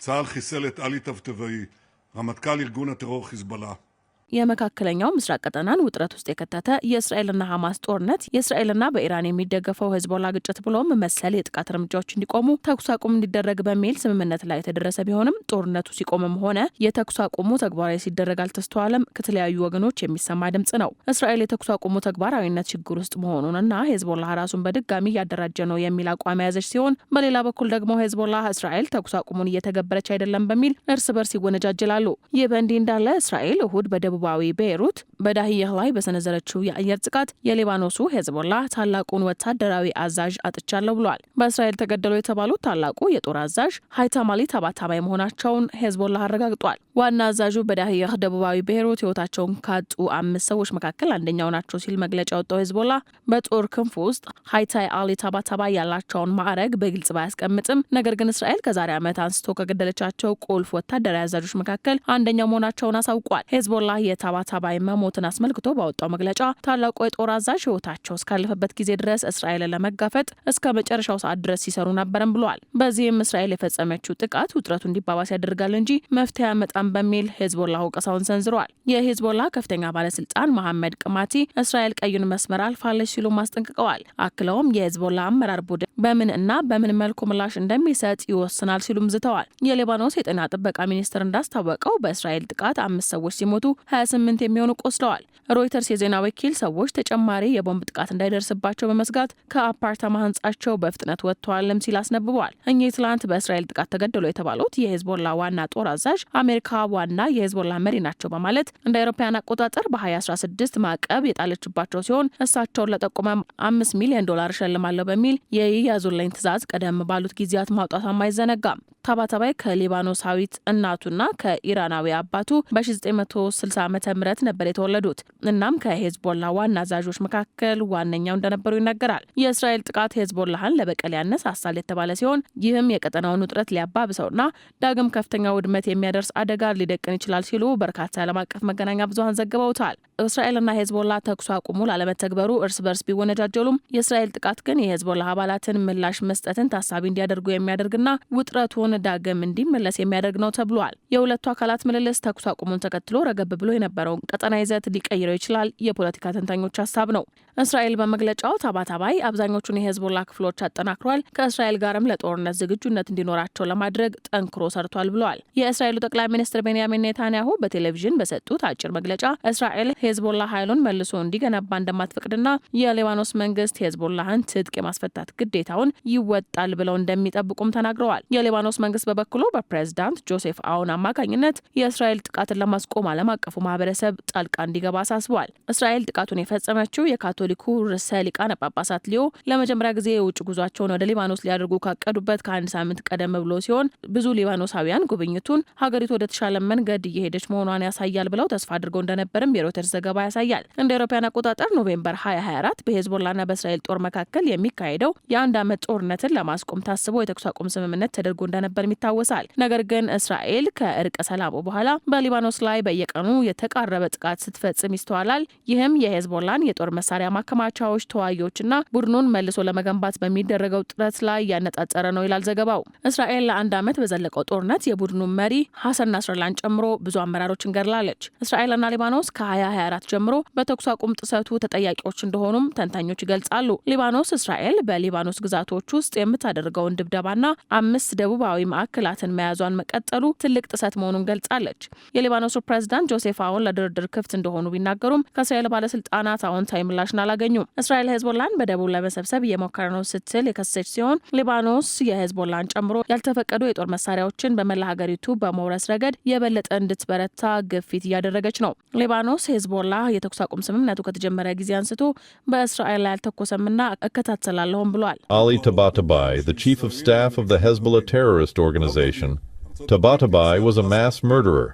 צה"ל חיסל את עלי טבטבאי, רמטכ"ל ארגון הטרור חיזבאללה. የመካከለኛው ምስራቅ ቀጠናን ውጥረት ውስጥ የከተተ የእስራኤልና ሐማስ ጦርነት የእስራኤልና በኢራን የሚደገፈው ሄዝቦላ ግጭት ብሎም መሰል የጥቃት እርምጃዎች እንዲቆሙ ተኩስ አቁም እንዲደረግ በሚል ስምምነት ላይ የተደረሰ ቢሆንም ጦርነቱ ሲቆምም ሆነ የተኩስ አቁሙ ተግባራዊ ሲደረግ አልተስተዋለም። ከተለያዩ ወገኖች የሚሰማ ድምጽ ነው። እስራኤል የተኩስ አቁሙ ተግባራዊነት ችግር ውስጥ መሆኑንና ሄዝቦላ ራሱን በድጋሚ እያደራጀ ነው የሚል አቋም የያዘች ሲሆን፣ በሌላ በኩል ደግሞ ሄዝቦላ እስራኤል ተኩስ አቁሙን እየተገበረች አይደለም በሚል እርስ በርስ ይወነጃጅላሉ። ይህ በእንዲህ እንዳለ እስራኤል እሁድ በደቡባዊ ቤይሩት በዳህየህ ላይ በሰነዘረችው የአየር ጥቃት የሊባኖሱ ሄዝቦላ ታላቁን ወታደራዊ አዛዥ አጥቻለሁ ብሏል። በእስራኤል ተገደሉ የተባሉት ታላቁ የጦር አዛዥ ሃይታም አሊ ታባታባይ መሆናቸውን ሄዝቦላ አረጋግጧል። ዋና አዛዡ በዳህየህ ደቡባዊ ቤይሩት ሕይወታቸውን ካጡ 5 ሰዎች መካከል አንደኛው ናቸው ሲል መግለጫ ያወጣው ሄዝቦላ በጦር ክንፍ ውስጥ ሃይታይ አሊ ታባታባይ ያላቸውን ማዕረግ በግልጽ ባያስቀምጥም፣ ነገር ግን እስራኤል ከዛሬ ዓመት አንስቶ ከገደለቻቸው ቁልፍ ወታደራዊ አዛዦች መካከል አንደኛው መሆናቸውን አሳውቋል። ሄዝቦላ የታባታባይ መሞትን አስመልክቶ ባወጣው መግለጫ ታላቁ የጦር አዛዥ ሕይወታቸው እስካለፈበት ጊዜ ድረስ እስራኤልን ለመጋፈጥ እስከ መጨረሻው ሰዓት ድረስ ሲሰሩ ነበርም ብሏል። በዚህም እስራኤል የፈጸመችው ጥቃት ውጥረቱ እንዲባባስ ያደርጋል እንጂ መፍትሄ ያመጣም በሚል ሄዝቦላ ወቀሳውን ሰንዝረዋል። የሄዝቦላ ከፍተኛ ባለስልጣን መሐመድ ቅማቲ እስራኤል ቀዩን መስመር አልፋለች ሲሉ አስጠንቅቀዋል። አክለውም የሄዝቦላ አመራር ቡድን በምን መልኩ ምላሽ እንደሚሰጥ ይወስናል ሲሉም ዝተዋል። የሊባኖስ የጤና ጥበቃ ሚኒስቴር እንዳስታወቀው በእስራኤል ጥቃት 5 ሰዎች ሲሞቱ 28 የሚሆኑ ቆስለዋል። ሮይተርስ የዜና ወኪል ሰዎች ተጨማሪ የቦምብ ጥቃት እንዳይደርስባቸው በመስጋት ከአፓርታማ ህንጻቸው በፍጥነት ወጥተዋልም ሲል አስነብበዋል። እኚህ ትላንት በእስራኤል ጥቃት ተገደሉ የተባሉት የሄዝቦላ ዋና ጦር አዛዥ አሜሪካ ዋና የሄዝቦላ መሪ ናቸው በማለት እንደ አውሮፓውያን አቆጣጠር በ2016 ማዕቀብ የጣለችባቸው ሲሆን እሳቸውን ለጠቆመ $5 ሚሊዮን እሸልማለሁ በሚል የያዙልኝ ትዕዛዝ ቀደም ባሉት ጊዜያት ማውጣቷም አይዘነጋም። ታባታባይ ከሊባኖሳዊት እናቱና ከኢራናዊ አባቱ በ1960 ዓመተ ምህረት ነበር የተወለዱት። እናም ከሄዝቦላ ዋና አዛዦች መካከል ዋነኛው እንደነበሩ ይነገራል። የእስራኤል ጥቃት ሄዝቦላህን ለበቀል ያነሳሳል የተባለ ሲሆን ይህም የቀጠናውን ውጥረት ሊያባብሰውና ዳግም ከፍተኛ ውድመት የሚያደርስ አደጋ ሊደቅን ይችላል ሲሉ በርካታ ዓለም አቀፍ መገናኛ ብዙሃን ዘግበውታል። እስራኤልና ሄዝቦላ ተኩስ አቁሙ ላለመተግበሩ እርስ በርስ ቢወነጃጀሉም የእስራኤል ጥቃት ግን የሄዝቦላ አባላትን ምላሽ መስጠትን ታሳቢ እንዲያደርጉ የሚያደርግና ውጥረቱን ዳግም እንዲመለስ የሚያደርግ ነው ተብሏል። የሁለቱ አካላት ምልልስ ተኩስ አቁሙን ተከትሎ ረገብ ብሎ የነበረውን ቀጠና ይዘት ሊቀይረው ይችላል የፖለቲካ ተንታኞች ሀሳብ ነው። እስራኤል በመግለጫው ታባታባይ አብዛኞቹን የሄዝቦላ ክፍሎች አጠናክሯል፣ ከእስራኤል ጋርም ለጦርነት ዝግጁነት እንዲኖራቸው ለማድረግ ጠንክሮ ሰርቷል ብለዋል። የእስራኤሉ ጠቅላይ ሚኒስትር ቤንያሚን ኔታንያሁ በቴሌቪዥን በሰጡት አጭር መግለጫ እስራኤል ሄዝቦላ ኃይሉን መልሶ እንዲገነባ እንደማትፈቅድና የሊባኖስ መንግስት ሄዝቦላህን ትጥቅ የማስፈታት ግዴታውን ይወጣል ብለው እንደሚጠብቁም ተናግረዋል። የሊባኖስ መንግስት በበኩሉ በፕሬዝዳንት ጆሴፍ አውን አማካኝነት የእስራኤል ጥቃትን ለማስቆም ዓለም አቀፉ ማህበረሰብ ጣልቃ እንዲገባ አሳስቧል። እስራኤል ጥቃቱን የፈጸመችው የካቶሊኩ ርዕሰ ሊቃነ ጳጳሳት ሊዮ ለመጀመሪያ ጊዜ የውጭ ጉዟቸውን ወደ ሊባኖስ ሊያደርጉ ካቀዱበት ከአንድ ሳምንት ቀደም ብሎ ሲሆን ብዙ ሊባኖሳውያን ጉብኝቱን ሀገሪቱ ወደ ተሻለ መንገድ እየሄደች መሆኗን ያሳያል ብለው ተስፋ አድርገው እንደነበርም የሮይተርስ ዘገባ ያሳያል። እንደ አውሮፓውያን አቆጣጠር ኖቬምበር 2024 በሄዝቦላና በእስራኤል ጦር መካከል የሚካሄደው የአንድ ዓመት ጦርነትን ለማስቆም ታስቦ የተኩስ አቁም ስምምነት ተደርጎ እንደነበርም ይታወሳል። ነገር ግን እስራኤል ከእርቀ ሰላሙ በኋላ በሊባኖስ ላይ በየቀኑ የተቃረበ ጥቃት ስትፈጽም ይስተዋላል። ይህም የሄዝቦላን የጦር መሳሪያ ማከማቻዎች፣ ተዋጊዎችና ቡድኑን መልሶ ለመገንባት በሚደረገው ጥረት ላይ ያነጣጠረ ነው ይላል ዘገባው። እስራኤል ለአንድ ዓመት በዘለቀው ጦርነት የቡድኑን መሪ ሐሰን ናስረላን ጨምሮ ብዙ አመራሮችን ገድላለች። እስራኤልና ሊባኖስ ከ2024 ጀምሮ በተኩስ አቁም ጥሰቱ ተጠያቂዎች እንደሆኑም ተንታኞች ይገልጻሉ። ሊባኖስ እስራኤል በሊባኖስ ግዛቶች ውስጥ የምታደርገውን ድብደባና 5 ደቡባዊ ማዕከላትን መያዟን መቀጠሉ ትልቅ ጥሰት መሆኑን ገልጻለች። የሊባኖሱ ፕሬዝዳንት ጆሴፍ አውን ለድርድር ክፍት እንደሆኑ ቢናገሩም ከእስራኤል ባለስልጣናት አዎንታዊ ምላሽን አላገኙም። እስራኤል ሄዝቦላን በደቡብ ለመሰብሰብ እየሞከረ ነው ስትል የከሰሰች ሲሆን ሊባኖስ የሄዝቦላን ጨምሮ ያልተፈቀዱ የጦር መሳሪያዎችን በመላ ሀገሪቱ በመውረስ ረገድ የበለጠ እንድትበረታ ግፊት እያደረገች ነው። ሊባኖስ ሄዝቦላ የተኩስ አቁም ስምምነቱ ከተጀመረ ጊዜ አንስቶ በእስራኤል ላይ አልተኮሰምና እከታተላለሁም ብሏል። Ali Tabatabai, the chief of staff of the Hezbollah terrorist organization, Tabatabai was a mass murderer.